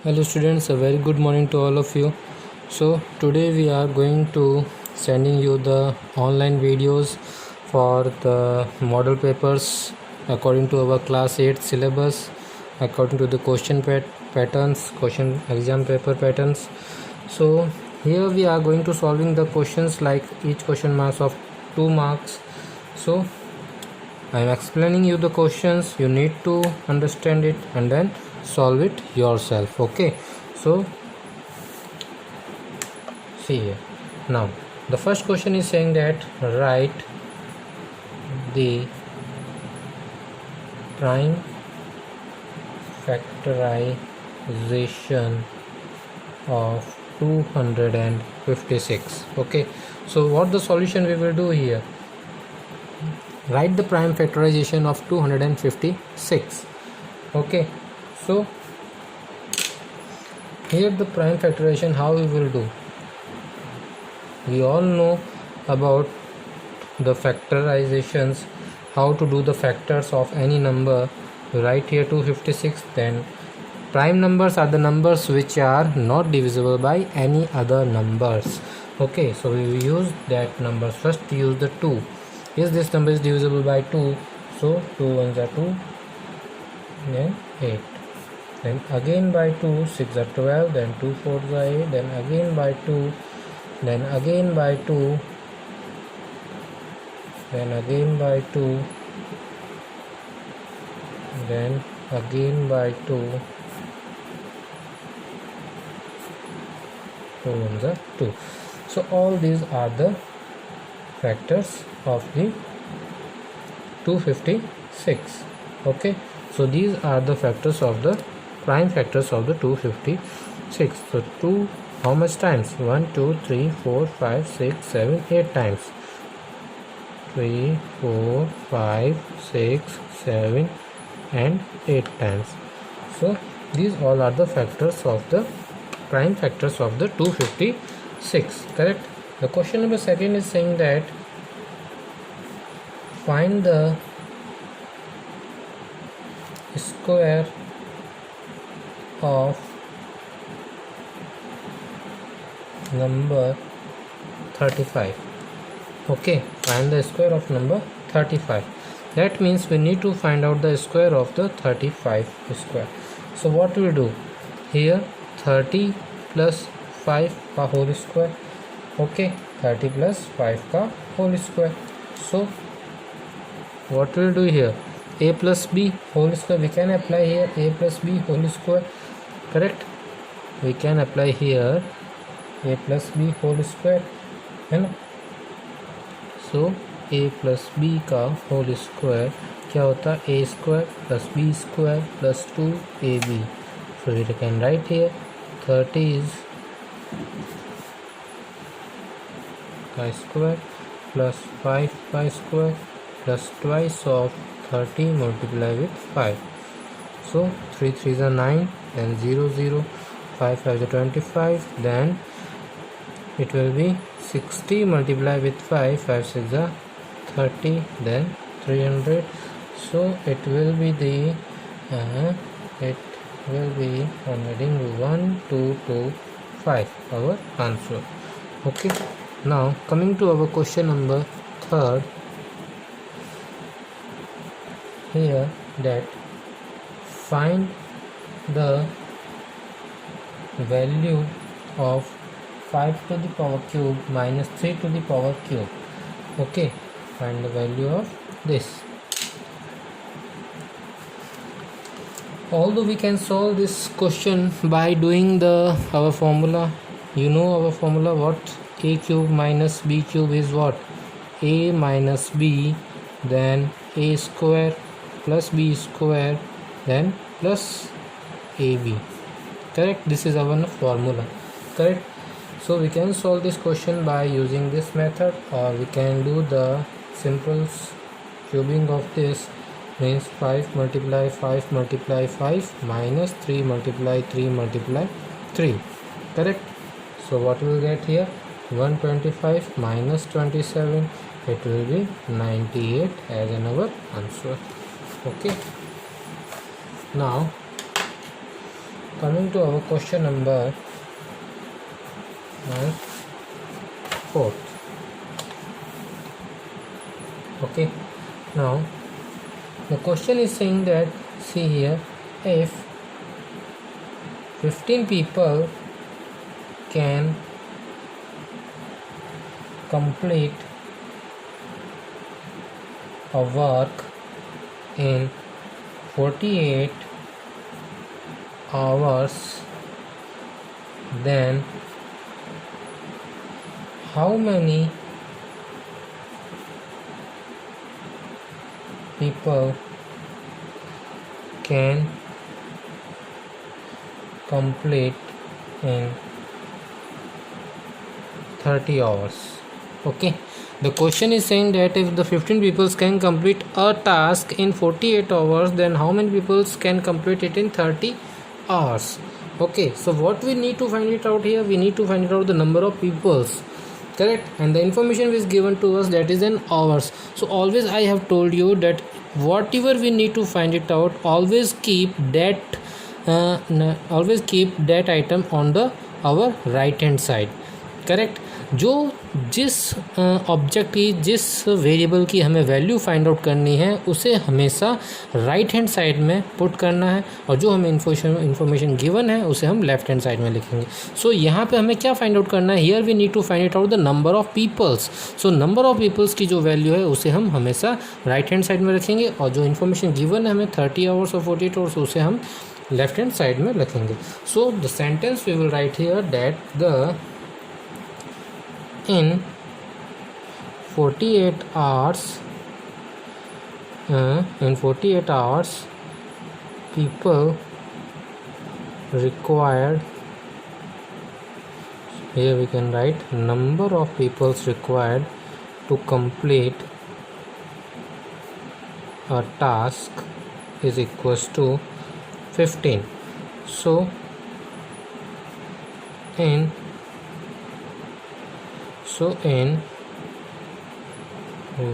Hello students, a very good morning to all of you. So today we are going to sending you the online videos for the model papers according to our class 8 syllabus, according to the question exam paper patterns. So here we are going to solving the questions like each question marks of 2 marks. So I am explaining you the questions, you need to understand it and then solve it yourself. Okay, so see here. Now the first question is saying that write the prime factorization of 256. Okay, so what the solution we will do here? Write the prime factorization of 256. Okay, so here the prime factorization, how we will do? We all know about the factorizations, how to do the factors of any number. Write here 256. Then prime numbers are the numbers which are not divisible by any other numbers. Okay, so we will use that numbers. First use the 2. Is this number is divisible by 2? So 2 ones are 2, then 8. Then again by 2, 6 are 12, then 2 4s are 8, then again by 2, then again by 2, then again by 2, then again by 2, 2 ones are 2. So all these are the factors of the 256. Okay, so these are the factors of the prime factors of the 256. So 2 how much times? 1 2 3 4 5 6 7 8 times. 3 4 5 6 7 and 8 times. So these all are the factors of the prime factors of the 256. Correct. The question number second is saying that find the square of number 35. Okay, find the square of number 35. That means we need to find out the square of the 35 square. So what we will do here? 30 plus 5 का whole square. Okay, 30 plus 5 का whole square. So what we will do here? A plus b whole square. We can apply here a plus b whole square. Correct. We can apply here a plus b whole square है ना. So a plus b का whole square क्या होता है? A square plus b square plus 2ab. So we can write here 30 is का square plus 5 का square plus twice of 30 multiply with 5. So 3 3s are 9, then 0 0, 5 5 is 25, then it will be 60 multiply with 5, 5 6 are 30, then 300. So it will be the it will be on heading 1 2 2 5 our answer. Okay, now coming to our question number third here, that find the value of 5 to the power cube minus 3 to the power cube. Okay, find the value of this. Although we can solve this question by doing our formula. You know our formula, what? A cube minus b cube is what? A minus b, then a square plus b square, then plus ab. Correct. This is our formula. Correct. So we can solve this question by using this method, or we can do the simple cubing of this. Means 5 multiply 5 multiply 5 minus 3 multiply 3 multiply 3. Correct. So what we will get here? 125 minus 27, it will be 98 as our answer. Okay, now coming to our question number 4. Okay, now the question is saying that, see here, if 15 people can complete a work in 48 hours, then how many people can complete in 30 hours? Okay, the question is saying that if the 15 people can complete a task in 48 hours, then how many people can complete it in 30 hours? Okay, so what we need to find it out here, we need to find it out the number of peoples, correct, and the information is given to us, that is in hours. So always I have told you that whatever we need to find it out, always keep that item on the our right hand side, correct. जो जिस object की, जिस variable की हमें value find out करनी है, उसे हमेशा राइट हैंड साइड में पुट करना है, और जो हमें इन्फॉर्मेशन गिवन है उसे हम लेफ्ट हैंड साइड में लिखेंगे. सो यहाँ पे हमें क्या फाइंड आउट करना है, here we need to find it out the number of peoples. So number of peoples की जो वैल्यू है उसे हम हमेशा राइट हैंड साइड में रखेंगे, और जो इन्फॉर्मेशन गिवन है हमें 30 आवर्स और 48 आवर्स, उसे हम लेफ्ट हैंड साइड में रखेंगे. So the sentence we will write here that the in 48 hours people required, here we can write number of people required to complete a task is equals to 15. So in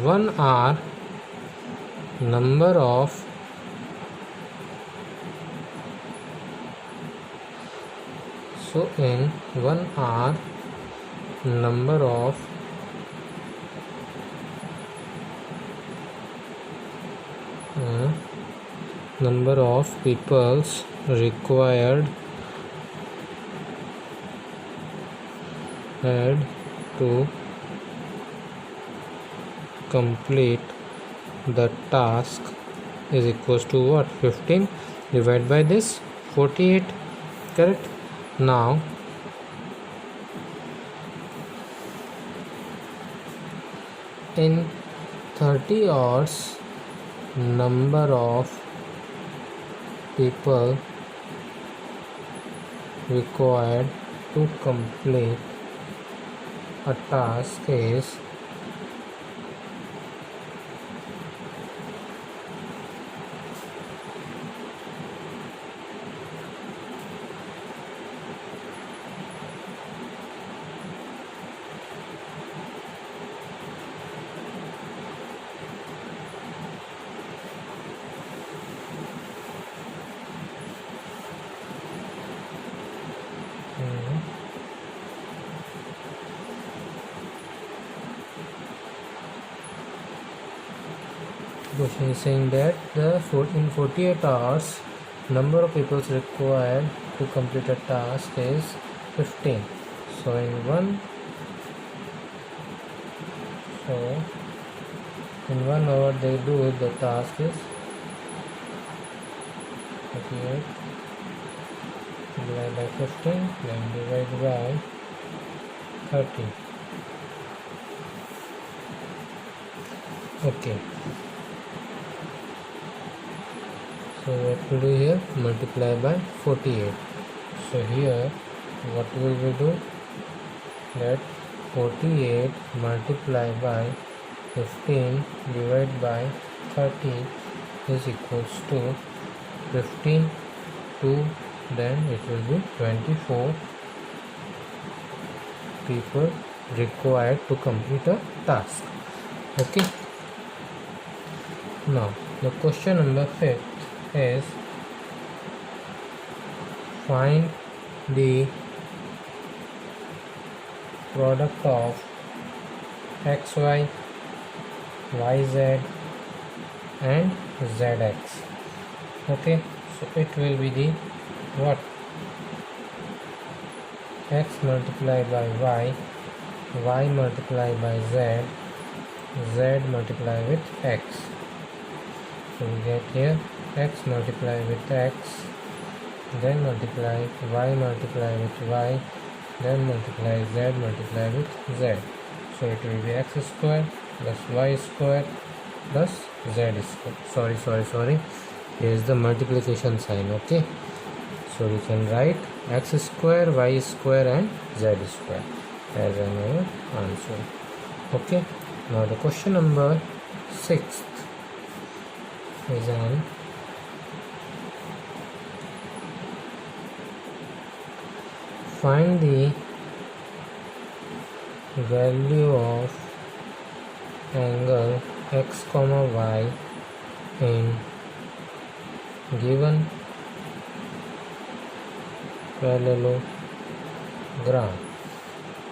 1 hour number of peoples required to complete the task is equals to what, 15 divided by this 48, correct. Now in 30 hours number of people required to complete a task is question is saying that in 48 hours number of people required to complete a task is 15. So in 1 hour they do the task is 48 divided by 15 then divided by 30. Okay, so what to do here, multiply by 48. So here what will we do, that 48 multiplied by 15 divided by 30 is equals to 15 2, then it will be 24 people required to complete a task. Okay, now the question number 5 is find the product of xy, yz and zx. Okay, so it will be the what? X multiplied by y multiplied by z, z multiplied with x. So we get here x multiplied with x, then multiply y multiplied with y, then multiply z multiplied with z. So it will be x square plus y square plus z square. Sorry. Here is the multiplication sign. Okay. So we can write x square, y square and z square as our answer. Okay. Now the question number 6 is on find the value of angle x comma y in given parallelogram.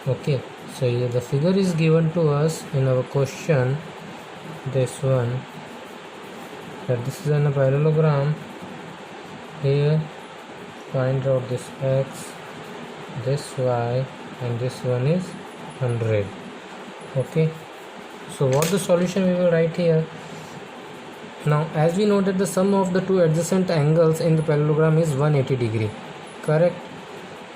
Okay, so here the figure is given to us in our question, this one, that this is a parallelogram. Here find out this x, this y and this one is 100. Okay, so what the solution we will write here. Now as we know that the sum of the two adjacent angles in the parallelogram is 180 degree, correct?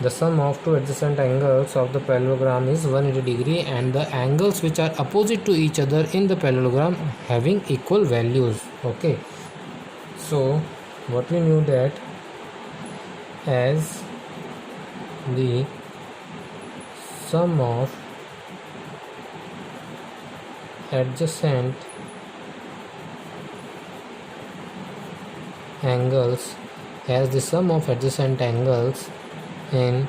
The sum of two adjacent angles of the parallelogram is 180 degree, and the angles which are opposite to each other in the parallelogram having equal values. Okay, so what we knew that as the sum of adjacent angles in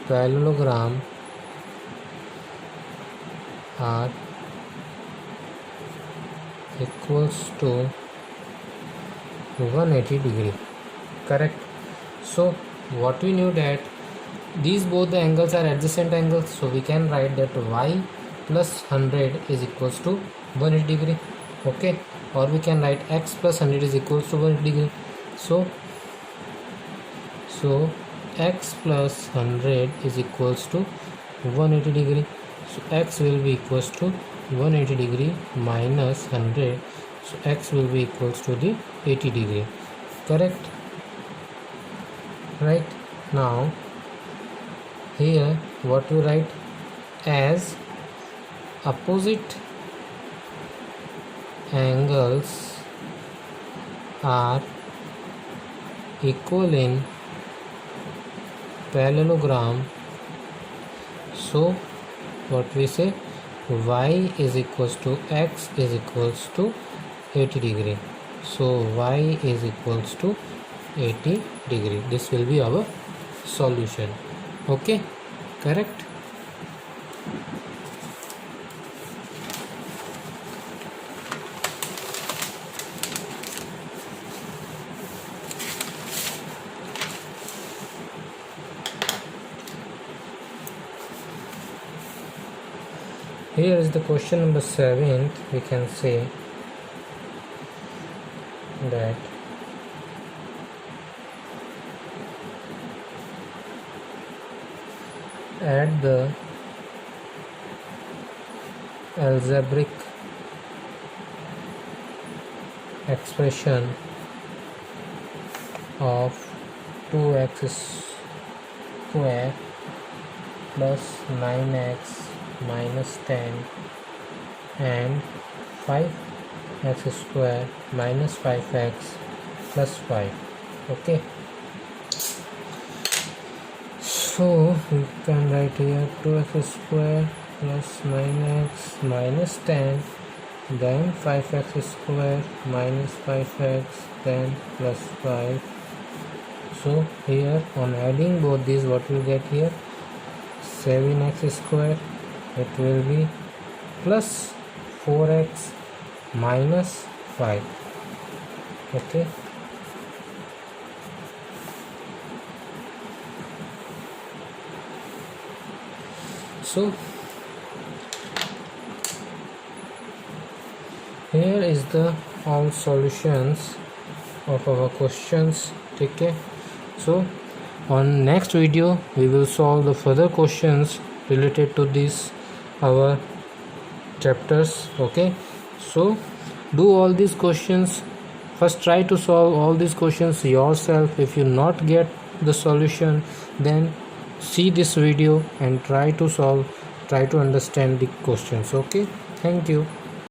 parallelogram are equals to 180 degree, correct? So what we knew that these both the angles are adjacent angles, so we can write that y plus 100 is equals to 180 degree. Okay, or we can write x plus 100 is equals to 180 degree. So x plus 100 is equals to 180 degree. So x will be equals to 180 degree minus 100. So x will be equals to the 80 degree, correct? Right, now here what we write, as opposite angles are equal in parallelogram, so what we say, y is equals to x is equals to 80 degree. So y is equals to 80 degree. This will be our solution. Okay, correct? Here is the question number 7. We can say that add the algebraic expression of 2x square plus 9x minus 10 and 5x square minus 5x plus 5. Okay, so we can write here 2x square plus 9x minus 10, then 5x square minus 5x, then plus 5. So here on adding both these, what we'll get here, 7x square, it will be plus 4x minus 5. Okay, So here is the all solutions of our questions. Okay, so on next video we will solve the further questions related to this our chapters. Okay, so do all these questions. First try to solve all these questions yourself. If you not get the solution, then see this video and try to solve, try to understand the questions. Okay, thank you.